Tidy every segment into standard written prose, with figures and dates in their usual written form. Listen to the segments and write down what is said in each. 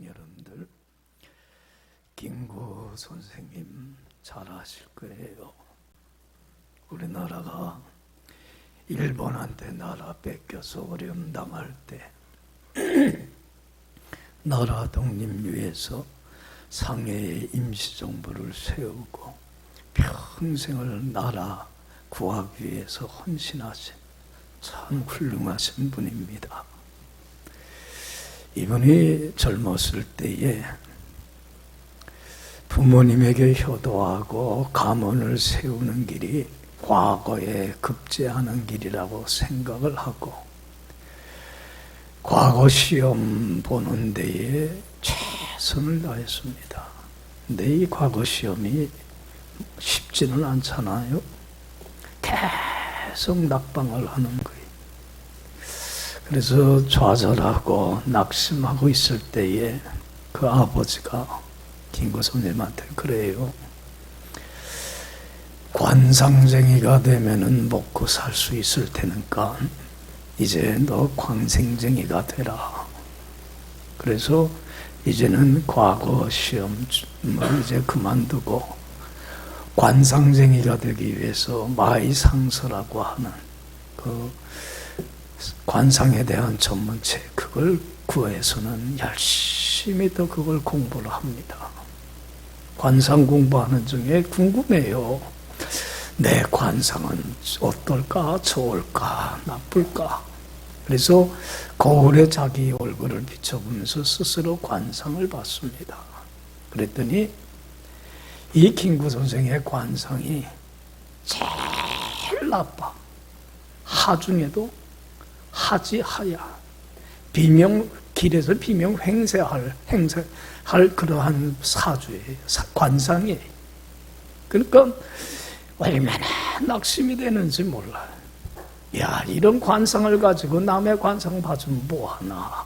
여러분들 김구 선생님 잘 아실 거예요. 우리나라가 일본한테 나라 뺏겨서 어려움 당할 때 나라 독립 위해서 상해에 임시정부를 세우고 평생을 나라 구하기 위해서 헌신하신 참 훌륭하신 분입니다. 이분이 젊었을 때에 부모님에게 효도하고 가문을 세우는 길이 과거에 급제하는 길이라고 생각을 하고 과거 시험 보는 데에 최선을 다했습니다. 근데 이 과거 시험이 쉽지는 않잖아요. 계속 낙방을 하는 거예요. 그래서 좌절하고 낙심하고 있을 때에 그 아버지가 김구 선생님한테 그래요. 관상쟁이가 되면은 먹고 살 수 있을 테니까 이제 너 광생쟁이가 되라. 그래서 이제는 과거 시험을 이제 그만두고 관상쟁이가 되기 위해서 마이상서라고 하는 그 관상에 대한 전문책 그걸 구해서는 열심히 또 그걸 공부를 합니다. 관상 공부하는 중에 궁금해요. 내 관상은 어떨까? 좋을까? 나쁠까? 그래서 거울에 자기 얼굴을 비춰보면서 스스로 관상을 봤습니다. 그랬더니 이 김구 선생의 관상이 제일 나빠. 하 중에도 하지하야. 길에서 비명 행세할 그러한 사주예요. 관상이에요. 그러니까 얼마나 낙심이 되는지 몰라요. 야, 이런 관상을 가지고 남의 관상 봐주면 뭐하나.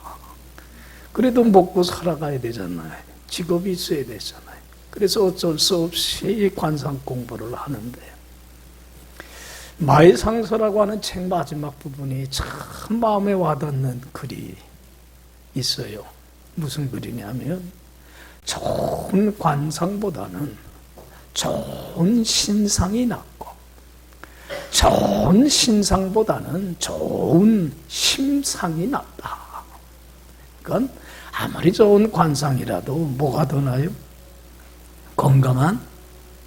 그래도 먹고 살아가야 되잖아요. 직업이 있어야 되잖아요. 그래서 어쩔 수 없이 관상 공부를 하는데 마이상서라고 하는 책 마지막 부분이 참 마음에 와닿는 글이 있어요. 무슨 글이냐면 좋은 관상보다는 좋은 신상이 낫고 좋은 신상보다는 좋은 심상이 낫다. 그건 아무리 좋은 관상이라도 뭐가 더 나아요? 건강한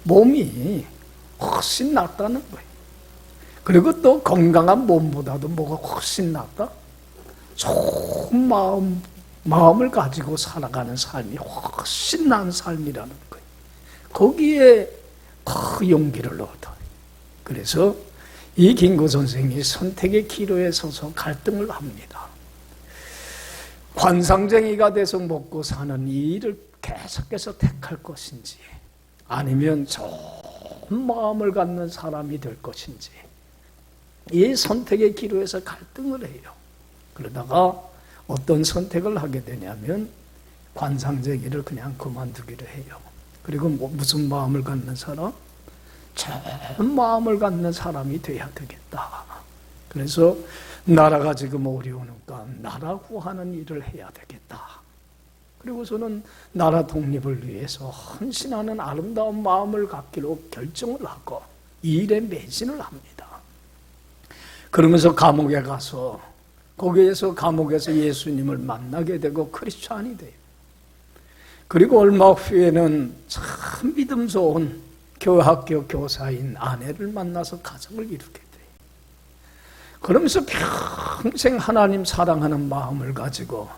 몸이 훨씬 낫다는 거예요. 그리고 또 건강한 몸보다도 뭐가 훨씬 낫다? 좋은 마음을 가지고 살아가는 삶이 훨씬 나은 삶이라는 거예요. 거기에 그 용기를 얻어요. 그래서 이 김구 선생이 선택의 기로에 서서 갈등을 합니다. 관상쟁이가 돼서 먹고 사는 이 일을 계속해서 택할 것인지 아니면 좋은 마음을 갖는 사람이 될 것인지 이 선택의 기로에서 갈등을 해요. 그러다가 어떤 선택을 하게 되냐면 관상쟁이를 그냥 그만두기로 해요. 그리고 무슨 마음을 갖는 사람? 좋은 마음을 갖는 사람이 돼야 되겠다. 그래서 나라가 지금 어려우니까 나라 구하는 일을 해야 되겠다. 그리고서는 나라 독립을 위해서 헌신하는 아름다운 마음을 갖기로 결정을 하고 이 일에 매진을 합니다. 그러면서 감옥에 가서 감옥에서 예수님을 만나게 되고 크리스찬이 돼요. 그리고 얼마 후에는 참 믿음 좋은 교학교 교사인 아내를 만나서 가정을 이루게 돼요. 그러면서 평생 하나님 사랑하는 마음을 가지고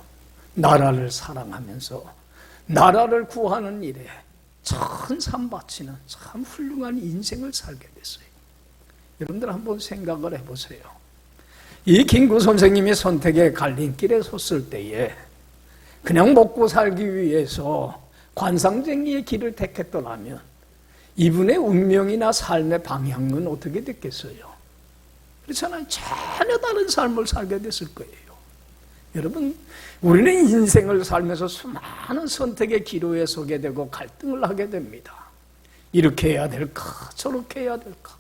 나라를 사랑하면서 나라를 구하는 일에 천삼 바치는 참 훌륭한 인생을 살게 됐어요. 여러분들 한번 생각을 해보세요. 이 김구 선생님이 선택의 갈림길에 섰을 때에 그냥 먹고 살기 위해서 관상쟁이의 길을 택했더라면 이분의 운명이나 삶의 방향은 어떻게 됐겠어요? 그렇잖아요. 전혀 다른 삶을 살게 됐을 거예요. 여러분, 우리는 인생을 살면서 수많은 선택의 기로에 서게 되고 갈등을 하게 됩니다. 이렇게 해야 될까? 저렇게 해야 될까?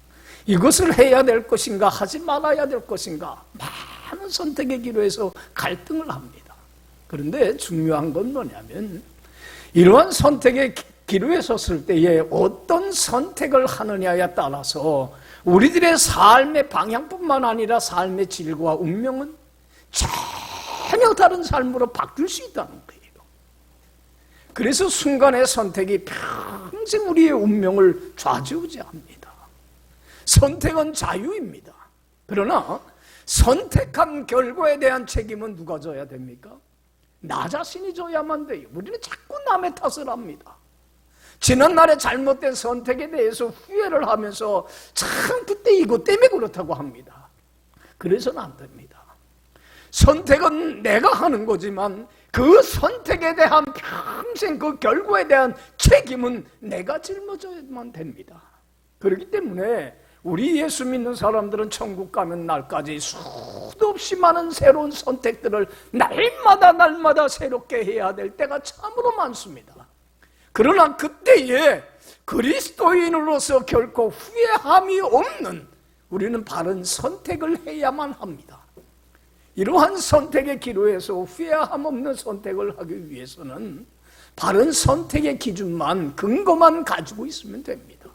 이것을 해야 될 것인가? 하지 말아야 될 것인가? 많은 선택의 기로에서 갈등을 합니다. 그런데 중요한 건 뭐냐면 이러한 선택의 기로에 섰을 때에 어떤 선택을 하느냐에 따라서 우리들의 삶의 방향뿐만 아니라 삶의 질과 운명은 전혀 다른 삶으로 바뀔 수 있다는 거예요. 그래서 순간의 선택이 평생 우리의 운명을 좌지우지합니다. 선택은 자유입니다. 그러나 선택한 결과에 대한 책임은 누가 져야 됩니까? 나 자신이 져야만 돼요. 우리는 자꾸 남의 탓을 합니다. 지난날의 잘못된 선택에 대해서 후회를 하면서 참 그때 이것 때문에 그렇다고 합니다. 그래서는 안 됩니다. 선택은 내가 하는 거지만 그 선택에 대한 평생 그 결과에 대한 책임은 내가 짊어져야만 됩니다. 그렇기 때문에 우리 예수 믿는 사람들은 천국 가면 날까지 수도 없이 많은 새로운 선택들을 날마다 새롭게 해야 될 때가 참으로 많습니다. 그러나 그때에 그리스도인으로서 결코 후회함이 없는 우리는 바른 선택을 해야만 합니다. 이러한 선택의 기로에서 후회함 없는 선택을 하기 위해서는 바른 선택의 기준만, 근거만 가지고 있으면 됩니다.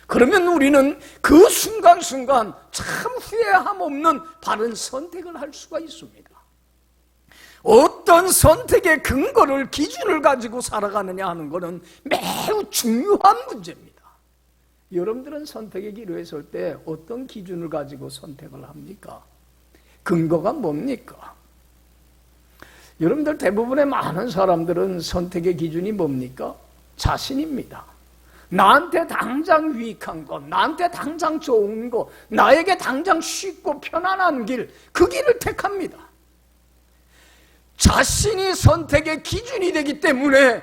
그러면 우리는 그 순간순간 참 후회함 없는 바른 선택을 할 수가 있습니다. 어떤 선택의 근거를, 기준을 가지고 살아가느냐 하는 것은 매우 중요한 문제입니다. 여러분들은 선택의 기로에 설 때 어떤 기준을 가지고 선택을 합니까? 근거가 뭡니까? 여러분들 대부분의 많은 사람들은 선택의 기준이 뭡니까? 자신입니다. 나한테 당장 유익한 것, 나한테 당장 좋은 것, 나에게 당장 쉽고 편안한 길, 그 길을 택합니다. 자신이 선택의 기준이 되기 때문에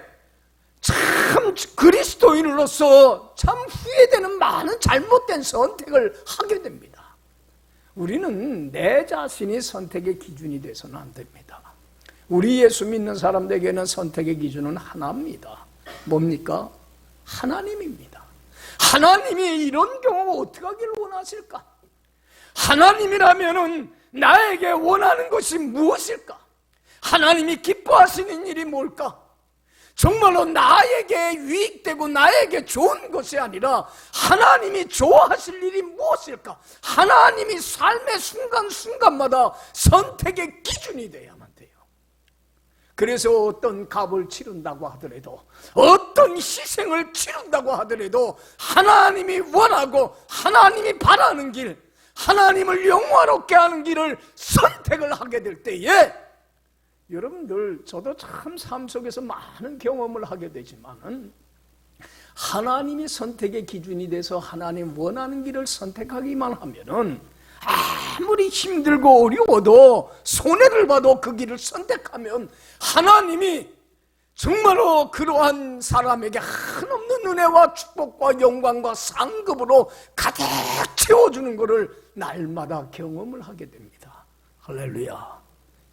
참 그리스도인으로서 참 후회되는 많은 잘못된 선택을 하게 됩니다. 우리는 내 자신이 선택의 기준이 돼서는 안 됩니다. 우리 예수 믿는 사람들에게는 선택의 기준은 하나입니다. 뭡니까? 하나님입니다. 하나님이 이런 경우 어떻게 하기를 원하실까? 하나님이라면은 나에게 원하는 것이 무엇일까? 하나님이 기뻐하시는 일이 뭘까? 정말로 나에게 유익되고 나에게 좋은 것이 아니라 하나님이 좋아하실 일이 무엇일까? 하나님이 삶의 순간순간마다 선택의 기준이 돼야만 돼요. 그래서 어떤 값을 치른다고 하더라도, 어떤 희생을 치른다고 하더라도 하나님이 원하고 하나님이 바라는 길, 하나님을 영화롭게 하는 길을 선택을 하게 될 때에, 여러분들 저도 참 삶 속에서 많은 경험을 하게 되지만은 하나님이 선택의 기준이 돼서 하나님 원하는 길을 선택하기만 하면은 아무리 힘들고 어려워도 손해를 봐도 그 길을 선택하면 하나님이 정말로 그러한 사람에게 한없는 은혜와 축복과 영광과 상급으로 가득 채워주는 것을 날마다 경험을 하게 됩니다. 할렐루야.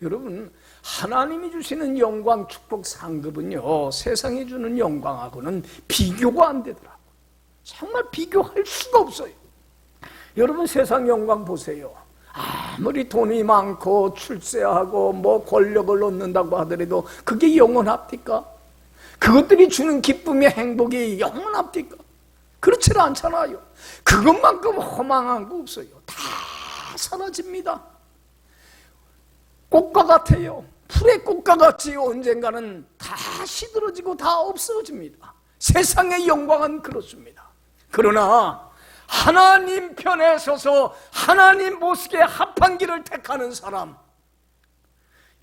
여러분, 하나님이 주시는 영광, 축복, 상급은요 세상이 주는 영광하고는 비교가 안 되더라고요. 정말 비교할 수가 없어요. 여러분, 세상 영광 보세요. 아무리 돈이 많고 출세하고 뭐 권력을 얻는다고 하더라도 그게 영원합니까? 그것들이 주는 기쁨의 행복이 영원합니까? 그렇지 않잖아요. 그것만큼 허망한 거 없어요. 다 사라집니다. 꽃과 같아요. 풀의 꽃과 같이 언젠가는 다 시들어지고 다 없어집니다. 세상의 영광은 그렇습니다. 그러나 하나님 편에 서서 하나님 보시기에 합한 길을 택하는 사람,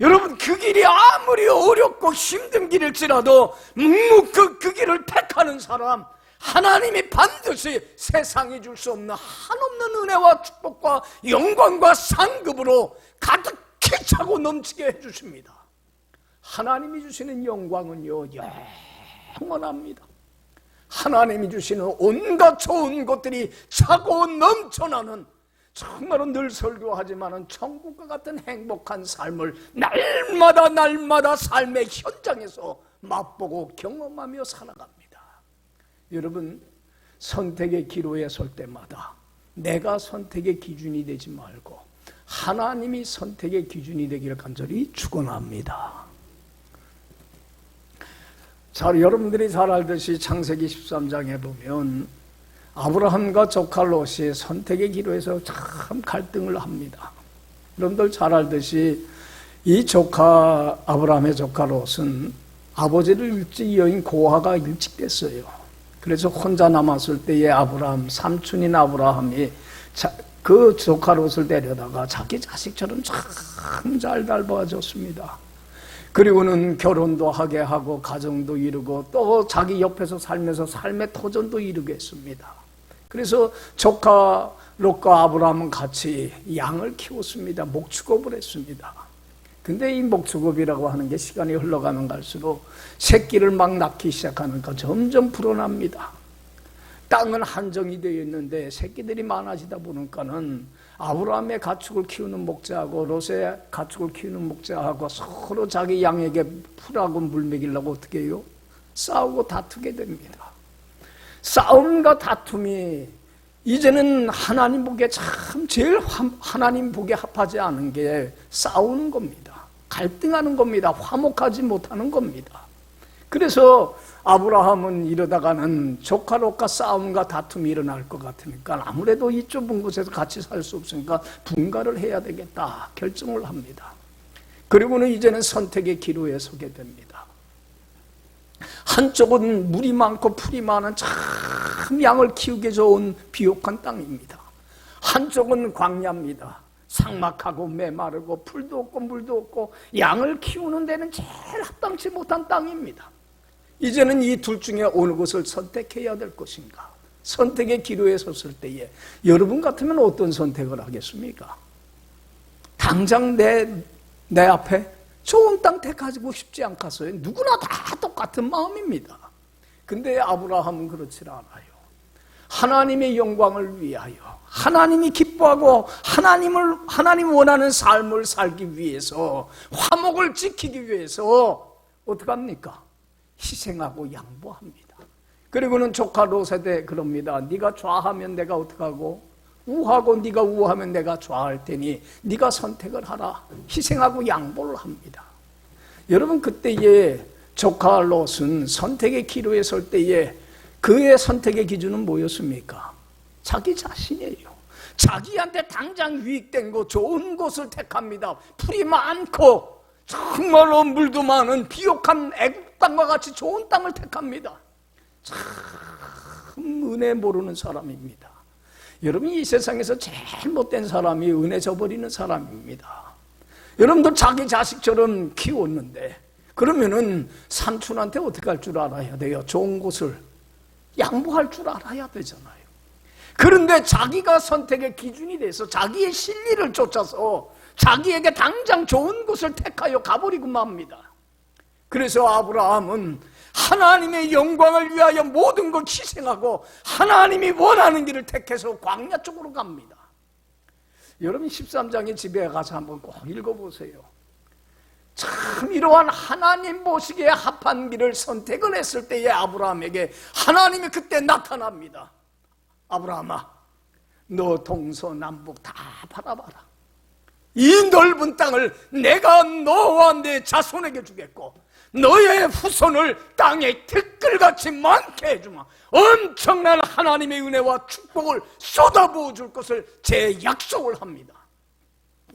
여러분, 그 길이 아무리 어렵고 힘든 길일지라도 묵묵히 그 길을 택하는 사람, 하나님이 반드시 세상이 줄 수 없는 한없는 은혜와 축복과 영광과 상급으로 가득히 차고 넘치게 해주십니다. 하나님이 주시는 영광은요 영원합니다. 하나님이 주시는 온갖 좋은 것들이 차고 넘쳐나는, 정말로 늘 설교하지만은 천국과 같은 행복한 삶을 날마다 삶의 현장에서 맛보고 경험하며 살아갑니다. 여러분, 선택의 기로에 설 때마다 내가 선택의 기준이 되지 말고 하나님이 선택의 기준이 되기를 간절히 축원합니다. 여러분들이 잘 알듯이 창세기 13장에 보면 아브라함과 조카 롯이 선택의 기로에서 참 갈등을 합니다. 여러분들 잘 알듯이 이 아브라함의 조카 롯은 아버지를 일찍 여인 고아가 일찍 됐어요. 그래서 혼자 남았을 때에 삼촌인 아브라함이 그 조카 롯을 데려다가 자기 자식처럼 참 잘 돌봐줬습니다. 그리고는 결혼도 하게 하고 가정도 이루고 또 자기 옆에서 살면서 삶의 터전도 이루게 했습니다. 그래서 조카 롯과 아브라함은 같이 양을 키웠습니다. 목축업을 했습니다. 근데 이 목축업이라고 하는 게 시간이 흘러가면 갈수록 새끼를 막 낳기 시작하니까 점점 불어납니다. 땅은 한정이 되어 있는데 새끼들이 많아지다 보니까는 아브라함의 가축을 키우는 목자하고 롯의 가축을 키우는 목자하고 서로 자기 양에게 풀하고 물 먹이려고 어떻게 해요? 싸우고 다투게 됩니다. 싸움과 다툼이 이제는 하나님 보기에 참 제일 하나님 보기에 합하지 않은 게 싸우는 겁니다. 갈등하는 겁니다. 화목하지 못하는 겁니다. 그래서 아브라함은 이러다가는 조카 롯과 싸움과 다툼이 일어날 것 같으니까 아무래도 이 좁은 곳에서 같이 살 수 없으니까 분가를 해야 되겠다 결정을 합니다. 그리고는 이제는 선택의 기로에 서게 됩니다. 한쪽은 물이 많고 풀이 많은 참 양을 키우기 좋은 비옥한 땅입니다. 한쪽은 광야입니다. 삭막하고 메마르고 풀도 없고 물도 없고 양을 키우는 데는 제일 합당치 못한 땅입니다. 이제는 이 둘 중에 어느 것을 선택해야 될 것인가? 선택의 기로에 섰을 때에 여러분 같으면 어떤 선택을 하겠습니까? 당장 내 앞에 좋은 땅 택하고 싶지 않겠어요? 누구나 다 똑같은 마음입니다. 근데 아브라함은 그렇지 않아요. 하나님의 영광을 위하여 하나님이 기뻐하고 하나님 원하는 삶을 살기 위해서 화목을 지키기 위해서 어떡합니까? 희생하고 양보합니다. 그리고는 조카 롯에 그럽니다. 네가 좌하면 내가 어떡하고 우하고 네가 우하면 내가 좌할 테니 네가 선택을 하라. 희생하고 양보를 합니다. 여러분 그때에 조카 롯은 선택의 기로에 설 때에 그의 선택의 기준은 뭐였습니까? 자기 자신이에요. 자기한테 당장 유익된 거 좋은 곳을 택합니다. 풀이 많고 정말로 물도 많은 비옥한 애국 땅과 같이 좋은 땅을 택합니다. 참 은혜 모르는 사람입니다. 여러분 이 세상에서 제일 못된 사람이 은혜 저버리는 사람입니다. 여러분도 자기 자식처럼 키웠는데 그러면은 삼촌한테 어떻게 할 줄 알아야 돼요? 좋은 곳을 양보할 줄 알아야 되잖아요. 그런데 자기가 선택의 기준이 돼서 자기의 실리를 쫓아서 자기에게 당장 좋은 곳을 택하여 가버리고 맙니다. 그래서 아브라함은 하나님의 영광을 위하여 모든 걸 희생하고 하나님이 원하는 길을 택해서 광야 쪽으로 갑니다. 여러분 13장에 집에 가서 한번 꼭 읽어보세요. 참 이러한 하나님 보시기에 합한 길을 선택을 했을 때의 아브라함에게 하나님이 그때 나타납니다. 아브라함아, 너 동서남북 다 바라봐라. 이 넓은 땅을 내가 너와 내 자손에게 주겠고 너의 후손을 땅에 들끓같이 많게 해주마. 엄청난 하나님의 은혜와 축복을 쏟아부어 줄 것을 제 약속을 합니다.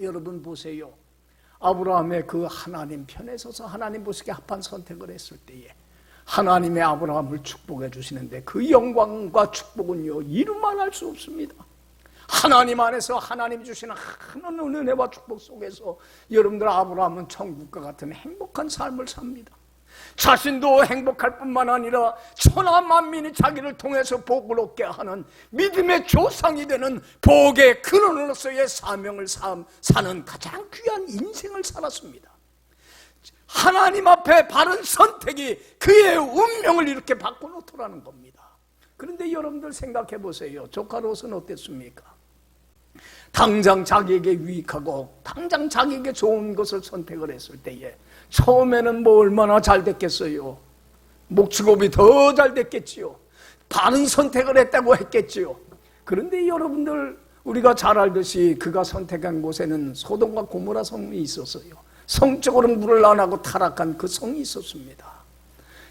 여러분 보세요. 아브라함의 그 하나님 편에 서서 하나님 보시기에 합한 선택을 했을 때에 하나님의 아브라함을 축복해 주시는데 그 영광과 축복은요 이루만 할 수 없습니다. 하나님 안에서 하나님 주시는 큰 은혜와 축복 속에서 여러분들 아브라함은 천국과 같은 행복한 삶을 삽니다. 자신도 행복할 뿐만 아니라 천하 만민이 자기를 통해서 복을 얻게 하는 믿음의 조상이 되는 복의 근원으로서의 사명을 사는 가장 귀한 인생을 살았습니다. 하나님 앞에 바른 선택이 그의 운명을 이렇게 바꿔놓더라는 겁니다. 그런데 여러분들 생각해 보세요. 조카 롯은 어땠습니까? 당장 자기에게 유익하고 당장 자기에게 좋은 것을 선택을 했을 때에 처음에는 뭐 얼마나 잘 됐겠어요. 목축업이 더 잘 됐겠지요. 바른 선택을 했다고 했겠지요. 그런데 여러분들 우리가 잘 알듯이 그가 선택한 곳에는 소돔과 고모라 성이 있었어요. 성적으로 물을 안 하고 타락한 그 성이 있었습니다.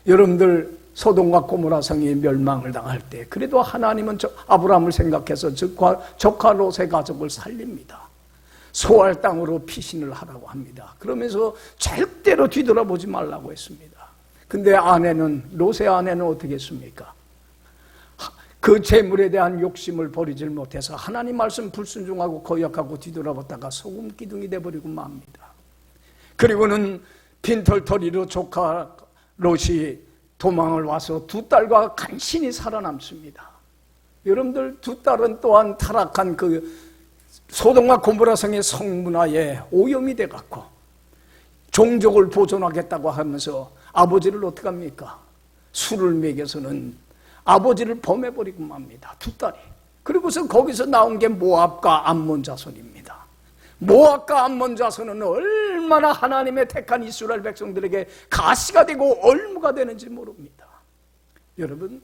여러분들 소돔과 고모라 성이 멸망을 당할 때 그래도 하나님은 아브라함을 생각해서 조카 롯의 가족을 살립니다. 소알 땅으로 피신을 하라고 합니다. 그러면서 절대로 뒤돌아보지 말라고 했습니다. 근데 롯의 아내는 어떻게 했습니까? 그 재물에 대한 욕심을 버리질 못해서 하나님 말씀 불순종하고 거역하고 뒤돌아봤다가 소금 기둥이 돼버리고 맙니다. 그리고는 빈털터리로 조카 롯이 도망을 와서 두 딸과 간신히 살아남습니다. 여러분들 두 딸은 또한 타락한 그 소돔과 고모라 성의 성문화에 오염이 돼갖고 종족을 보존하겠다고 하면서 아버지를 어떻게 합니까? 술을 먹여서는 아버지를 범해버리고 맙니다. 두 딸이. 그리고서 거기서 나온 게 모압과 암몬 자손입니다. 모압과 암몬 자손은 얼마나 하나님의 택한 이스라엘 백성들에게 가시가 되고 얼무가 되는지 모릅니다. 여러분,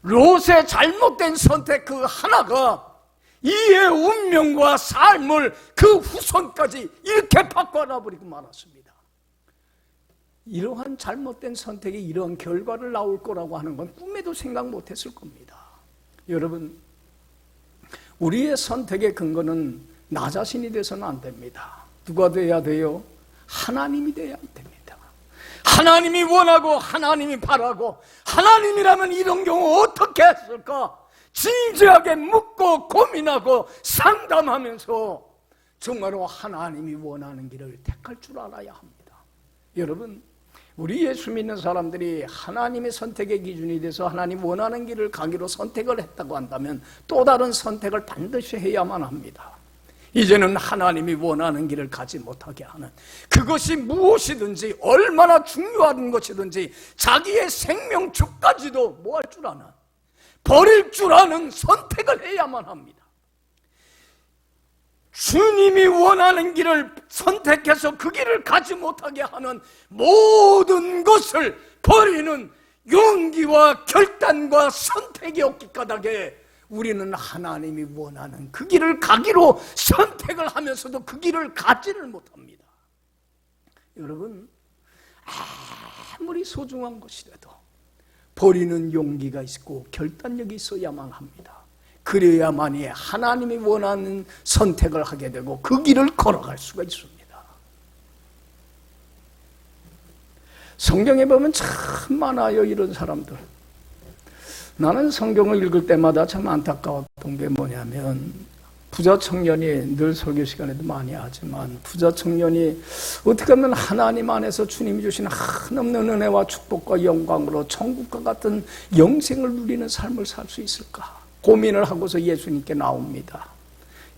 롯의 잘못된 선택 그 하나가 이의 운명과 삶을 그 후손까지 이렇게 바꿔놔버리고 말았습니다. 이러한 잘못된 선택이 이러한 결과를 나올 거라고 하는 건 꿈에도 생각 못했을 겁니다. 여러분, 우리의 선택의 근거는 나 자신이 돼서는 안 됩니다. 누가 돼야 돼요? 하나님이 돼야 됩니다. 하나님이 원하고 하나님이 바라고 하나님이라면 이런 경우 어떻게 했을까? 진지하게 묻고 고민하고 상담하면서 정말로 하나님이 원하는 길을 택할 줄 알아야 합니다. 여러분, 우리 예수 믿는 사람들이 하나님의 선택의 기준이 돼서 하나님 원하는 길을 가기로 선택을 했다고 한다면 또 다른 선택을 반드시 해야만 합니다. 이제는 하나님이 원하는 길을 가지 못하게 하는, 그것이 무엇이든지 얼마나 중요한 것이든지 자기의 생명줄까지도 뭐 할 줄 아는, 버릴 줄 아는 선택을 해야만 합니다. 주님이 원하는 길을 선택해서 그 길을 가지 못하게 하는 모든 것을 버리는 용기와 결단과 선택이 없기 까닭에 우리는 하나님이 원하는 그 길을 가기로 선택을 하면서도 그 길을 가지를 못합니다. 여러분, 아무리 소중한 것이라도 버리는 용기가 있고 결단력이 있어야만 합니다. 그래야만이 하나님이 원하는 선택을 하게 되고 그 길을 걸어갈 수가 있습니다. 성경에 보면 참 많아요, 이런 사람들. 나는 성경을 읽을 때마다 참 안타까웠던 게 뭐냐면, 부자 청년이, 늘 설교 시간에도 많이 하지만 부자 청년이 어떻게 하면 하나님 안에서 주님이 주신 한없는 은혜와 축복과 영광으로 천국과 같은 영생을 누리는 삶을 살 수 있을까 고민을 하고서 예수님께 나옵니다.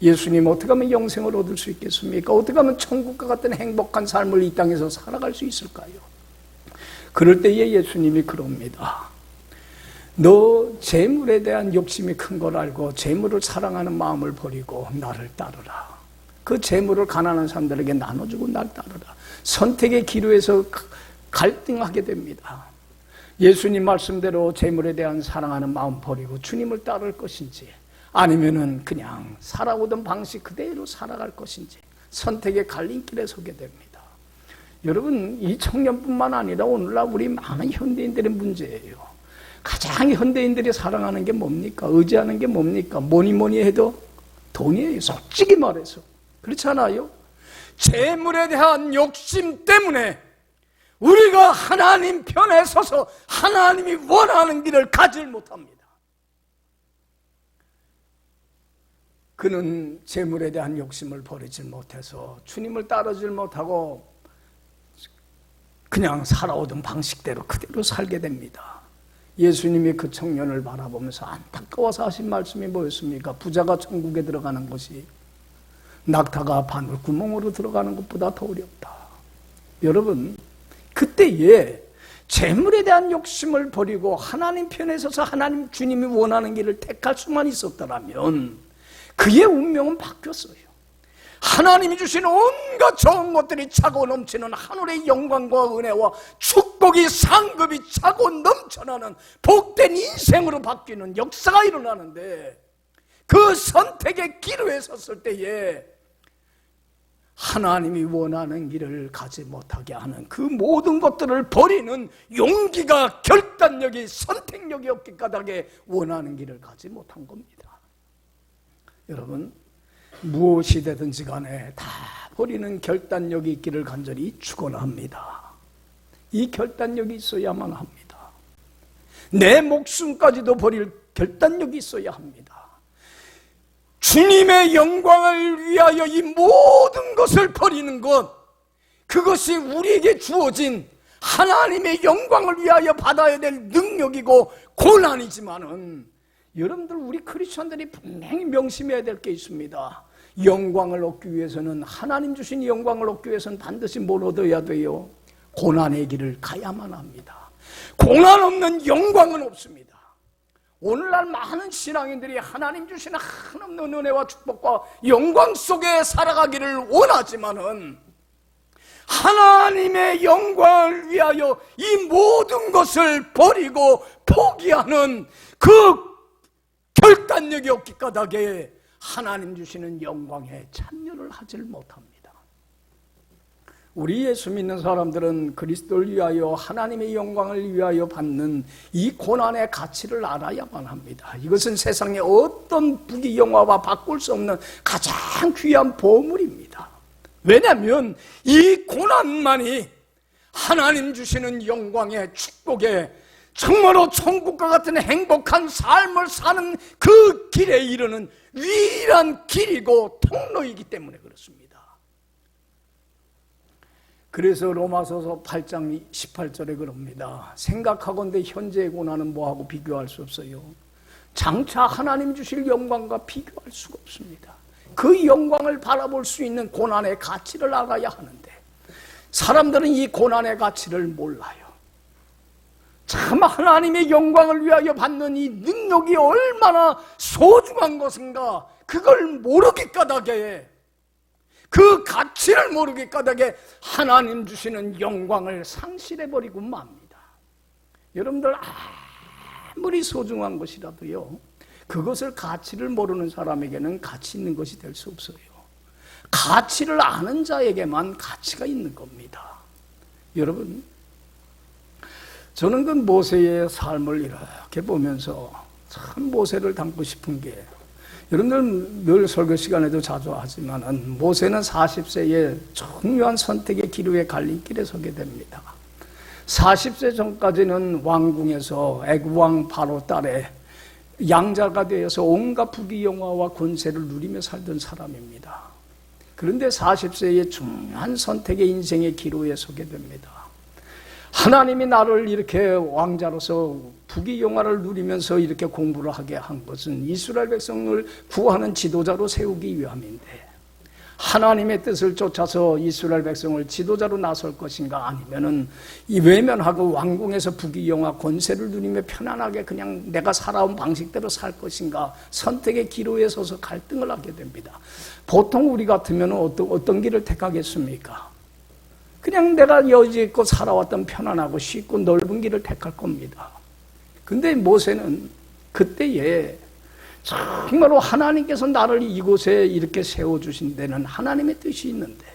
예수님, 어떻게 하면 영생을 얻을 수 있겠습니까? 어떻게 하면 천국과 같은 행복한 삶을 이 땅에서 살아갈 수 있을까요? 그럴 때에 예수님이 그럽니다. 너 재물에 대한 욕심이 큰 걸 알고 재물을 사랑하는 마음을 버리고 나를 따르라. 그 재물을 가난한 사람들에게 나눠주고 나를 따르라. 선택의 기로에서 갈등하게 됩니다. 예수님 말씀대로 재물에 대한 사랑하는 마음 버리고 주님을 따를 것인지, 아니면은 그냥 살아오던 방식 그대로 살아갈 것인지 선택의 갈림길에 서게 됩니다. 여러분, 이 청년뿐만 아니라 오늘날 우리 많은 현대인들의 문제예요. 가장 현대인들이 사랑하는 게 뭡니까? 의지하는 게 뭡니까? 뭐니 해도 돈이에요. 솔직히 말해서. 그렇지 않아요? 재물에 대한 욕심 때문에 우리가 하나님 편에 서서 하나님이 원하는 길을 가질 못합니다. 그는 재물에 대한 욕심을 버리질 못해서 주님을 따르질 못하고 그냥 살아오던 방식대로 그대로 살게 됩니다. 예수님이 그 청년을 바라보면서 안타까워서 하신 말씀이 뭐였습니까? 부자가 천국에 들어가는 것이 낙타가 바늘구멍으로 들어가는 것보다 더 어렵다. 여러분, 그때에 재물에 대한 욕심을 버리고 하나님 편에 서서 하나님 주님이 원하는 길을 택할 수만 있었더라면 그의 운명은 바뀌었어요. 하나님이 주신 온갖 좋은 것들이 차고 넘치는 하늘의 영광과 은혜와 축복이 상급이 차고 넘쳐나는 복된 인생으로 바뀌는 역사가 일어나는데, 그 선택의 기로에 섰을 때에 하나님이 원하는 길을 가지 못하게 하는 그 모든 것들을 버리는 용기가, 결단력이, 선택력이 없기 까닭에 원하는 길을 가지 못한 겁니다. 여러분, 무엇이 되든지 간에 다 버리는 결단력이 있기를 간절히 축원합니다. 이 결단력이 있어야만 합니다. 내 목숨까지도 버릴 결단력이 있어야 합니다. 주님의 영광을 위하여 이 모든 것을 버리는 것, 그것이 우리에게 주어진 하나님의 영광을 위하여 받아야 될 능력이고 고난이지만은, 여러분들, 우리 크리스천들이 분명히 명심해야 될 게 있습니다. 영광을 얻기 위해서는, 하나님 주신 영광을 얻기 위해서는 반드시 뭘 얻어야 돼요? 고난의 길을 가야만 합니다. 고난 없는 영광은 없습니다. 오늘날 많은 신앙인들이 하나님 주시는 한없는 은혜와 축복과 영광 속에 살아가기를 원하지만은, 하나님의 영광을 위하여 이 모든 것을 버리고 포기하는 그 결단력이 없기 까닭에 하나님 주시는 영광에 참여를 하질 못합니다. 우리 예수 믿는 사람들은 그리스도를 위하여, 하나님의 영광을 위하여 받는 이 고난의 가치를 알아야만 합니다. 이것은 세상의 어떤 부귀영화와 바꿀 수 없는 가장 귀한 보물입니다. 왜냐하면 이 고난만이 하나님 주시는 영광의 축복에, 정말로 천국과 같은 행복한 삶을 사는 그 길에 이르는 유일한 길이고 통로이기 때문에 그렇습니다. 그래서 로마서서 8장 18절에 그럽니다. 생각하건대 현재의 고난은 뭐하고 비교할 수 없어요. 장차 하나님 주실 영광과 비교할 수가 없습니다. 그 영광을 바라볼 수 있는 고난의 가치를 알아야 하는데, 사람들은 이 고난의 가치를 몰라요. 참 하나님의 영광을 위하여 받는 이 능력이 얼마나 소중한 것인가, 그걸 모르기 까닭에, 그 가치를 모르기 까닭에 하나님 주시는 영광을 상실해버리고 맙니다. 여러분들, 아무리 소중한 것이라도요, 그것을 가치를 모르는 사람에게는 가치 있는 것이 될 수 없어요. 가치를 아는 자에게만 가치가 있는 겁니다. 여러분, 저는 그 모세의 삶을 이렇게 보면서 참 모세를 닮고 싶은 게, 여러분들 늘 설교 시간에도 자주 하지만 모세는 40세에 중요한 선택의 기로에 갈림길에 서게 됩니다. 40세 전까지는 왕궁에서 애국왕 바로 딸에 양자가 되어서 온갖 부귀영화와 권세를 누리며 살던 사람입니다. 그런데 40세에 중요한 선택의 인생의 기로에 서게 됩니다. 하나님이 나를 이렇게 왕자로서 부귀영화를 누리면서 이렇게 공부를 하게 한 것은 이스라엘 백성을 구하는 지도자로 세우기 위함인데, 하나님의 뜻을 쫓아서 이스라엘 백성을 지도자로 나설 것인가, 아니면은 이 외면하고 왕궁에서 부귀영화 권세를 누리며 편안하게 그냥 내가 살아온 방식대로 살 것인가, 선택의 기로에 서서 갈등을 하게 됩니다. 보통 우리 같으면 어떤 길을 택하겠습니까? 그냥 내가 여지껏 살아왔던 편안하고 쉽고 넓은 길을 택할 겁니다. 근데 모세는 그때에 정말로 하나님께서 나를 이곳에 이렇게 세워주신 데는 하나님의 뜻이 있는데,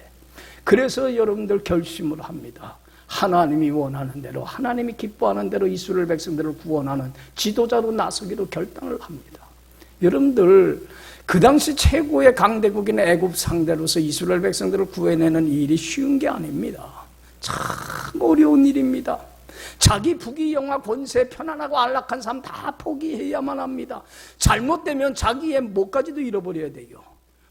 그래서 여러분들 결심을 합니다. 하나님이 원하는 대로, 하나님이 기뻐하는 대로 이스라엘 백성들을 구원하는 지도자로 나서기로 결단을 합니다. 여러분들, 그 당시 최고의 강대국인 애굽 상대로서 이스라엘 백성들을 구해내는 일이 쉬운 게 아닙니다. 참 어려운 일입니다. 자기 부귀영화 권세 편안하고 안락한 삶 다 포기해야만 합니다. 잘못되면 자기의 목까지도 잃어버려야 돼요.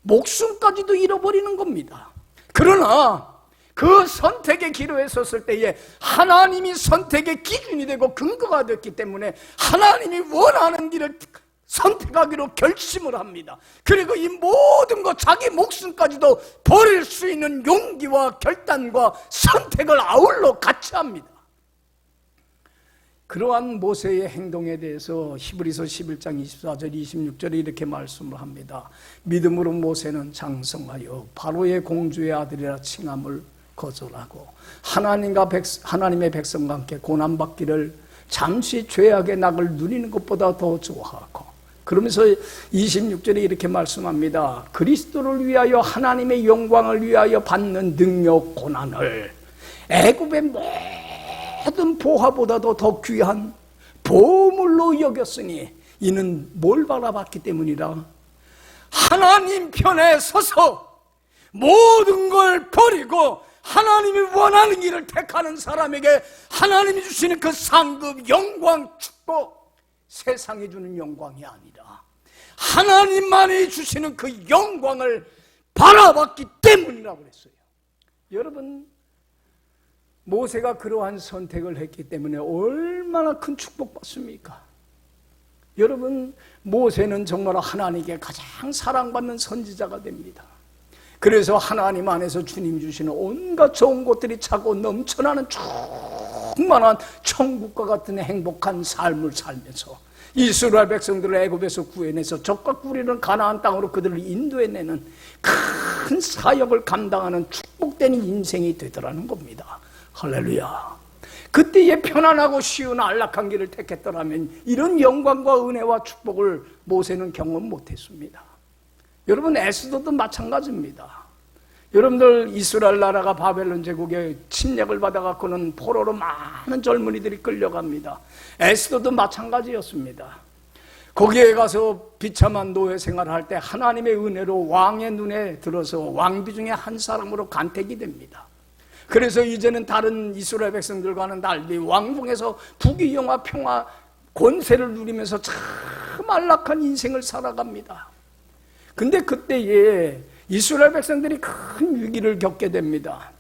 목숨까지도 잃어버리는 겁니다. 그러나 그 선택의 기로에 섰을 때에 하나님이 선택의 기준이 되고 근거가 됐기 때문에 하나님이 원하는 길을 선택하기로 결심을 합니다. 그리고 이 모든 것, 자기 목숨까지도 버릴 수 있는 용기와 결단과 선택을 아울러 같이 합니다. 그러한 모세의 행동에 대해서 히브리서 11장 24절 26절에 이렇게 말씀을 합니다. 믿음으로 모세는 장성하여 바로의 공주의 아들이라 칭함을 거절하고 하나님의 백성과 함께 고난받기를 잠시 죄악의 낙을 누리는 것보다 더 좋아하고, 그러면서 26절에 이렇게 말씀합니다. 그리스도를 위하여 하나님의 영광을 위하여 받는 능력 고난을 애굽의 모든 보화보다도 더 귀한 보물로 여겼으니 이는 뭘 바라봤기 때문이라. 하나님 편에 서서 모든 걸 버리고 하나님이 원하는 길을 택하는 사람에게 하나님이 주시는 그 상급, 영광, 축복, 세상이 주는 영광이 아니라 하나님만이 주시는 그 영광을 바라봤기 때문이라고 그랬어요. 여러분, 모세가 그러한 선택을 했기 때문에 얼마나 큰 축복받습니까? 여러분, 모세는 정말 하나님께 가장 사랑받는 선지자가 됩니다. 그래서 하나님 안에서 주님 주시는 온갖 좋은 것들이 차고 넘쳐나는 충만한 천국과 같은 행복한 삶을 살면서 이스라엘 백성들을 애굽에서 구해내서 적과 꿀이는 가나안 땅으로 그들을 인도해내는 큰 사역을 감당하는 축복된 인생이 되더라는 겁니다. 할렐루야. 그때의 편안하고 쉬운 안락한 길을 택했더라면 이런 영광과 은혜와 축복을 모세는 경험 못했습니다. 여러분, 에스더도 마찬가지입니다. 여러분들, 이스라엘 나라가 바벨론 제국의 침략을 받아갖고는 포로로 많은 젊은이들이 끌려갑니다. 에스더도 마찬가지였습니다. 거기에 가서 비참한 노예 생활을 할 때 하나님의 은혜로 왕의 눈에 들어서 왕비 중에 한 사람으로 간택이 됩니다. 그래서 이제는 다른 이스라엘 백성들과는 달리 왕궁에서 부귀영화, 평화, 권세를 누리면서 참 안락한 인생을 살아갑니다. 근데 그때에 이스라엘 백성들이 큰 위기를 겪게 됩니다.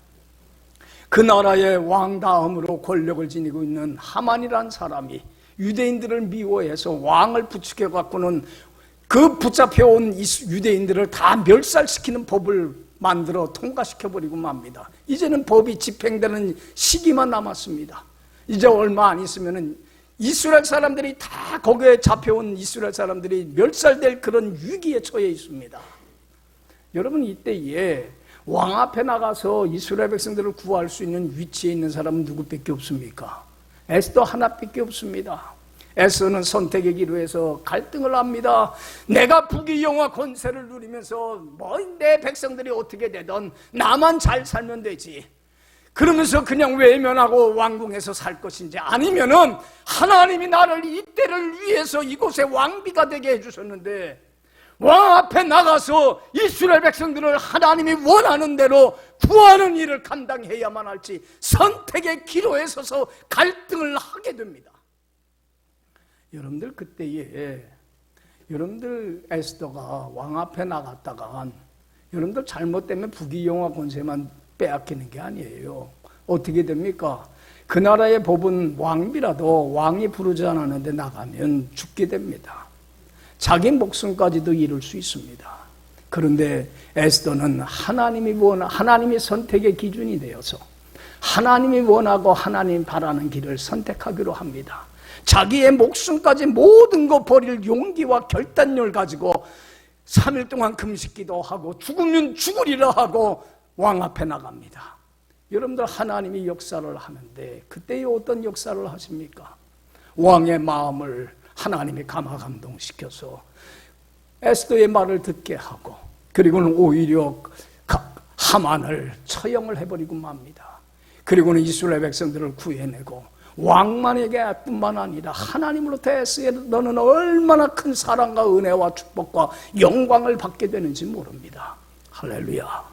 그 나라의 왕 다음으로 권력을 지니고 있는 하만이라는 사람이 유대인들을 미워해서 왕을 부추겨 갖고는 그 붙잡혀온 유대인들을 다 멸살시키는 법을 만들어 통과시켜버리고 맙니다. 이제는 법이 집행되는 시기만 남았습니다. 이제 얼마 안 있으면은 이스라엘 사람들이 다 거기에 잡혀온 이스라엘 사람들이 멸살될 그런 위기에 처해 있습니다. 여러분, 이때에 왕 앞에 나가서 이스라엘 백성들을 구할 수 있는 위치에 있는 사람은 누구밖에 없습니까? 에스더 하나밖에 없습니다. 에스더는 선택의 기로에서 갈등을 합니다. 내가 부귀영화 권세를 누리면서 내 백성들이 어떻게 되든 나만 잘 살면 되지, 그러면서 그냥 외면하고 왕궁에서 살 것인지, 아니면은 하나님이 나를 이 때를 위해서 이곳에 왕비가 되게 해주셨는데 왕 앞에 나가서 이스라엘 백성들을 하나님이 원하는 대로 구하는 일을 감당해야만 할지 선택의 기로에 서서 갈등을 하게 됩니다. 여러분들, 그때에 여러분들 에스더가 왕 앞에 나갔다가 여러분들 잘못되면 부귀영화 권세만 빼앗기는 게 아니에요. 어떻게 됩니까? 그 나라의 법은 왕비라도 왕이 부르지 않았는데 나가면 죽게 됩니다. 자기 목숨까지도 잃을 수 있습니다. 그런데 에스더는 하나님이 선택의 기준이 되어서 하나님이 원하고 하나님 바라는 길을 선택하기로 합니다. 자기의 목숨까지 모든 거 버릴 용기와 결단력을 가지고 3일 동안 금식기도 하고 죽으면 죽으리라 하고 왕 앞에 나갑니다. 여러분들, 하나님이 역사를 하는데 그때에 어떤 역사를 하십니까? 왕의 마음을 하나님이 감화감동시켜서 에스더의 말을 듣게 하고, 그리고는 오히려 하만을 처형을 해버리고 맙니다. 그리고는 이스라엘 백성들을 구해내고 왕만에게 뿐만 아니라 하나님으로부터 에스더는 얼마나 큰 사랑과 은혜와 축복과 영광을 받게 되는지 모릅니다. 할렐루야.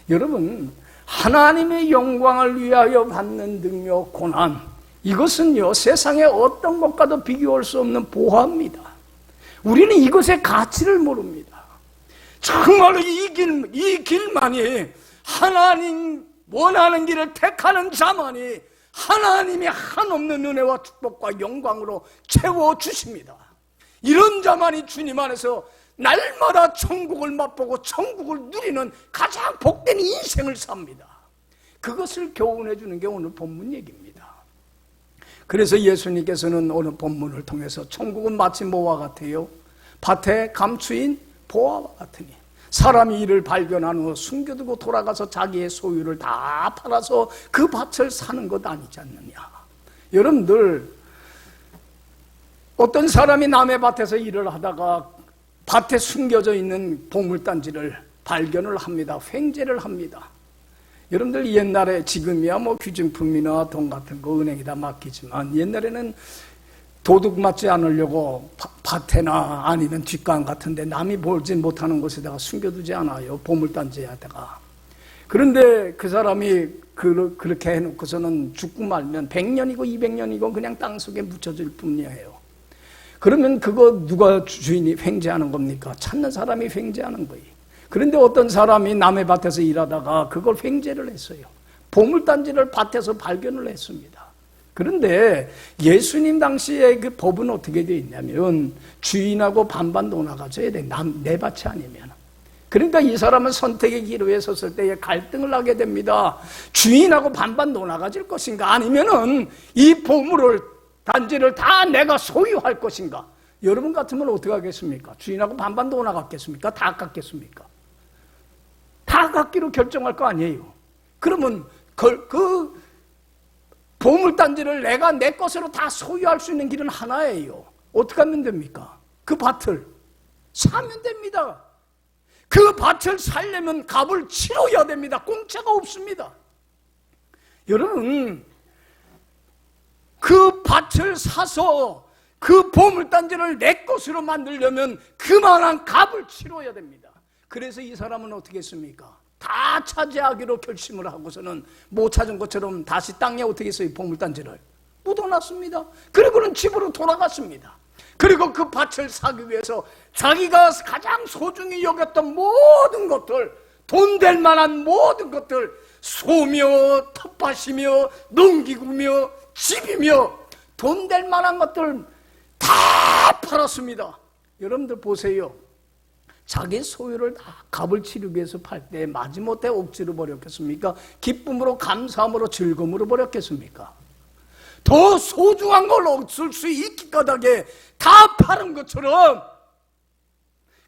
여러분, 하나님의 영광을 위하여 받는 능력, 고난, 이것은요 세상의 어떤 것과도 비교할 수 없는 보화입니다. 우리는 이것의 가치를 모릅니다. 정말로 이 길만이, 하나님 원하는 길을 택하는 자만이 하나님의 한없는 은혜와 축복과 영광으로 채워주십니다. 이런 자만이 주님 안에서 날마다 천국을 맛보고 천국을 누리는 가장 복된 인생을 삽니다. 그것을 교훈해 주는 게 오늘 본문 얘기입니다. 그래서 예수님께서는 오늘 본문을 통해서 천국은 마치 뭐와 같아요? 밭에 감추인 보화와 같으니 사람이 이를 발견한 후 숨겨두고 돌아가서 자기의 소유를 다 팔아서 그 밭을 사는 것 아니지 않느냐. 여러분들, 어떤 사람이 남의 밭에서 일을 하다가 밭에 숨겨져 있는 보물단지를 발견을 합니다. 횡재를 합니다. 여러분들 옛날에, 지금이야 뭐 귀중품이나 돈 같은 거 은행에다 맡기지만 옛날에는 도둑 맞지 않으려고 밭에나 아니면 뒷강 같은데 남이 보지 못하는 곳에다가 숨겨두지 않아요. 보물단지에다가. 그런데 그 사람이 그렇게 해놓고서는 죽고 말면 100년이고 200년이고 그냥 땅속에 묻혀질 뿐이에요. 그러면 그거 누가 주인이 횡재하는 겁니까? 찾는 사람이 횡재하는 거예요. 그런데 어떤 사람이 남의 밭에서 일하다가 그걸 횡재를 했어요. 보물단지를 밭에서 발견을 했습니다. 그런데 예수님 당시에 그 법은 어떻게 되어 있냐면 주인하고 반반 나눠가져야 돼. 내 밭이 아니면. 그러니까 이 사람은 선택의 기로에 섰을 때에 갈등을 하게 됩니다. 주인하고 반반 나눠가질 것인가 아니면은 이 보물을 단지를 다 내가 소유할 것인가. 여러분 같으면 어떻게 하겠습니까? 주인하고 반반 나눠갔겠습니까? 다 갖겠습니까? 다 갖기로 결정할 거 아니에요. 그러면 그 보물단지를 내가 내 것으로 다 소유할 수 있는 길은 하나예요. 어떻게 하면 됩니까? 그 밭을 사면 됩니다. 그 밭을 살려면 값을 치러야 됩니다. 공짜가 없습니다. 여러분, 그 밭을 사서 그 보물단지를 내 것으로 만들려면 그만한 값을 치러야 됩니다. 그래서 이 사람은 어떻게 했습니까? 다 차지하기로 결심을 하고서는 못 찾은 것처럼 다시 땅에 어떻게 했어요? 보물단지를 묻어놨습니다. 그리고는 집으로 돌아갔습니다. 그리고 그 밭을 사기 위해서 자기가 가장 소중히 여겼던 모든 것들, 돈 될 만한 모든 것들, 소며 텃밭이며 농기구며 집이며 돈 될 만한 것들 다 팔았습니다. 여러분들 보세요. 자기 소유를 다 값을 치르기 위해서 팔 때 마지못해 억지로 버렸겠습니까? 기쁨으로 감사함으로 즐거움으로 버렸겠습니까? 더 소중한 걸 얻을 수 있기까닥에 다 파는 것처럼,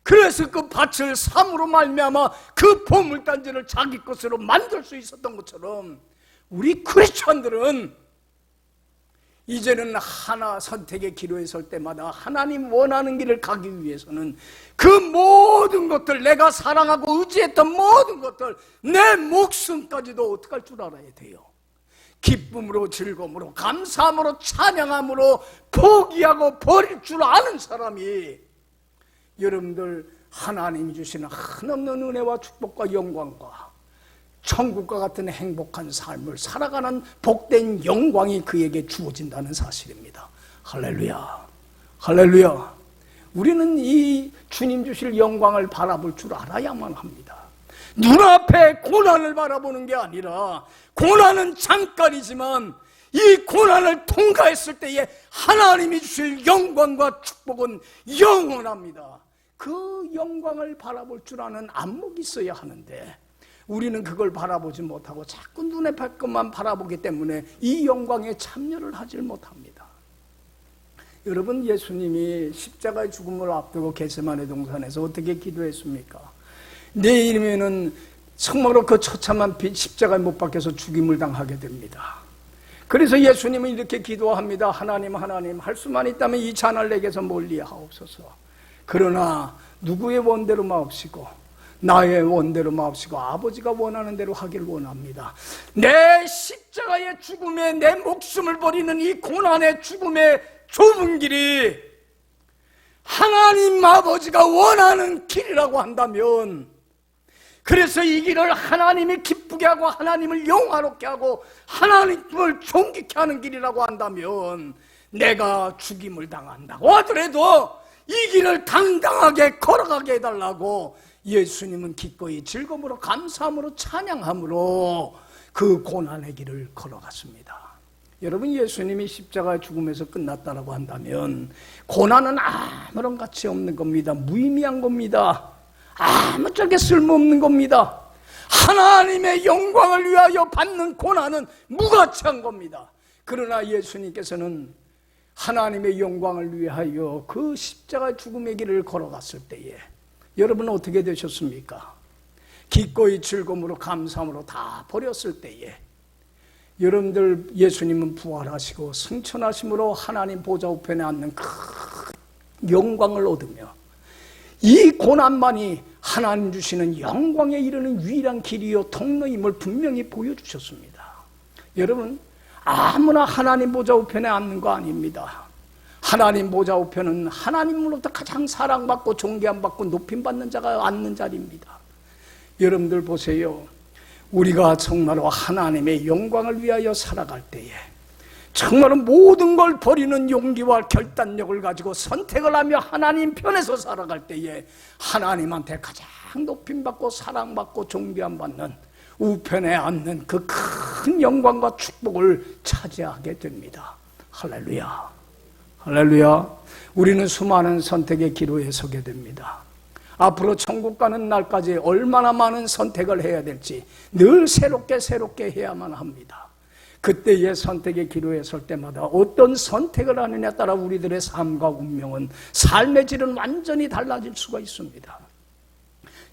그래서 그 밭을 삼으로 말미암아 그 보물단지를 자기 것으로 만들 수 있었던 것처럼 우리 크리스천들은 이제는 하나 선택의 기로에 설 때마다 하나님 원하는 길을 가기 위해서는 그 모든 것들, 내가 사랑하고 의지했던 모든 것들, 내 목숨까지도 어떻게 할 줄 알아야 돼요. 기쁨으로 즐거움으로 감사함으로 찬양함으로 포기하고 버릴 줄 아는 사람이 여러분들 하나님이 주시는 한없는 은혜와 축복과 영광과 천국과 같은 행복한 삶을 살아가는 복된 영광이 그에게 주어진다는 사실입니다. 할렐루야, 할렐루야. 우리는 이 주님 주실 영광을 바라볼 줄 알아야만 합니다. 눈앞에 고난을 바라보는 게 아니라, 고난은 잠깐이지만 이 고난을 통과했을 때에 하나님이 주실 영광과 축복은 영원합니다. 그 영광을 바라볼 줄 아는 안목이 있어야 하는데 우리는 그걸 바라보지 못하고 자꾸 눈에 뵐 것만 바라보기 때문에 이 영광에 참여를 하질 못합니다. 여러분, 예수님이 십자가의 죽음을 앞두고 겟세마네 동산에서 어떻게 기도했습니까? 내일이면은 정말로 그 처참한 십자가에 못 박혀서 죽임을 당하게 됩니다. 그래서 예수님은 이렇게 기도합니다. 하나님, 하나님, 할 수만 있다면 이 잔을 내게서 멀리 하옵소서. 그러나 누구의 원대로 마옵시고 나의 원대로 마옵시고 아버지가 원하는 대로 하기를 원합니다. 내 십자가의 죽음에 내 목숨을 버리는 이 고난의 죽음의 좁은 길이 하나님 아버지가 원하는 길이라고 한다면, 그래서 이 길을 하나님이 기쁘게 하고 하나님을 영화롭게 하고 하나님을 존귀케 하는 길이라고 한다면, 내가 죽임을 당한다고 하더라도 이 길을 당당하게 걸어가게 해달라고 예수님은 기꺼이 즐거움으로 감사함으로 찬양함으로 그 고난의 길을 걸어갔습니다. 여러분, 예수님이 십자가의 죽음에서 끝났다라고 한다면 고난은 아무런 가치 없는 겁니다. 무의미한 겁니다. 아무짝에 쓸모없는 겁니다. 하나님의 영광을 위하여 받는 고난은 무가치한 겁니다. 그러나 예수님께서는 하나님의 영광을 위하여 그 십자가의 죽음의 길을 걸어갔을 때에 여러분은 어떻게 되셨습니까? 기꺼이 즐거움으로 감사함으로 다 버렸을 때에 여러분들 예수님은 부활하시고 승천하심으로 하나님 보좌 우편에 앉는 큰 영광을 얻으며 이 고난만이 하나님 주시는 영광에 이르는 유일한 길이요 통로임을 분명히 보여주셨습니다. 여러분, 아무나 하나님 보좌 우편에 앉는 거 아닙니다. 하나님 보좌 우편은 하나님으로부터 가장 사랑받고 존귀함받고 높임받는 자가 앉는 자리입니다. 여러분들 보세요. 우리가 정말로 하나님의 영광을 위하여 살아갈 때에 정말로 모든 걸 버리는 용기와 결단력을 가지고 선택을 하며 하나님 편에서 살아갈 때에 하나님한테 가장 높임받고 사랑받고 존귀함받는 우편에 앉는 그 큰 영광과 축복을 차지하게 됩니다. 할렐루야. 할렐루야. 우리는 수많은 선택의 기로에 서게 됩니다. 앞으로 천국 가는 날까지 얼마나 많은 선택을 해야 될지 늘 새롭게 해야만 합니다. 그때의 선택의 기로에 설 때마다 어떤 선택을 하느냐에 따라 우리들의 삶과 운명은, 삶의 질은 완전히 달라질 수가 있습니다.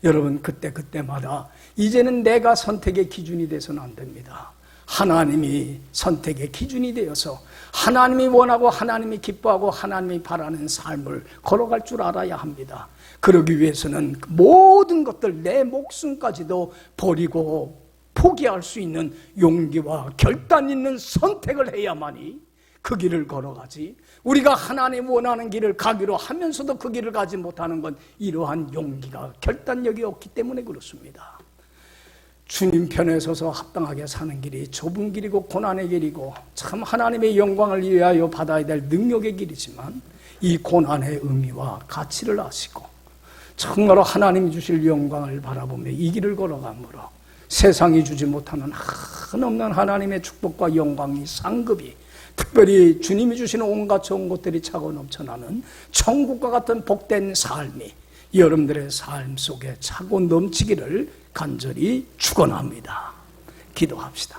여러분, 그때마다 이제는 내가 선택의 기준이 돼서는 안 됩니다. 하나님이 선택의 기준이 되어서 하나님이 원하고 하나님이 기뻐하고 하나님이 바라는 삶을 걸어갈 줄 알아야 합니다. 그러기 위해서는 모든 것들, 내 목숨까지도 버리고 포기할 수 있는 용기와 결단 있는 선택을 해야만이 그 길을 걸어가지, 우리가 하나님 원하는 길을 가기로 하면서도 그 길을 가지 못하는 건 이러한 용기가, 결단력이 없기 때문에 그렇습니다. 주님 편에 서서 합당하게 사는 길이 좁은 길이고 고난의 길이고 참 하나님의 영광을 위하여 받아야 될 능력의 길이지만, 이 고난의 의미와 가치를 아시고 정말로 하나님이 주실 영광을 바라보며 이 길을 걸어가므로 세상이 주지 못하는 한없는 하나님의 축복과 영광이 상급이, 특별히 주님이 주시는 온갖 좋은 것들이 차고 넘쳐나는 천국과 같은 복된 삶이 여러분들의 삶 속에 차고 넘치기를 간절히 축원합니다. 기도합시다.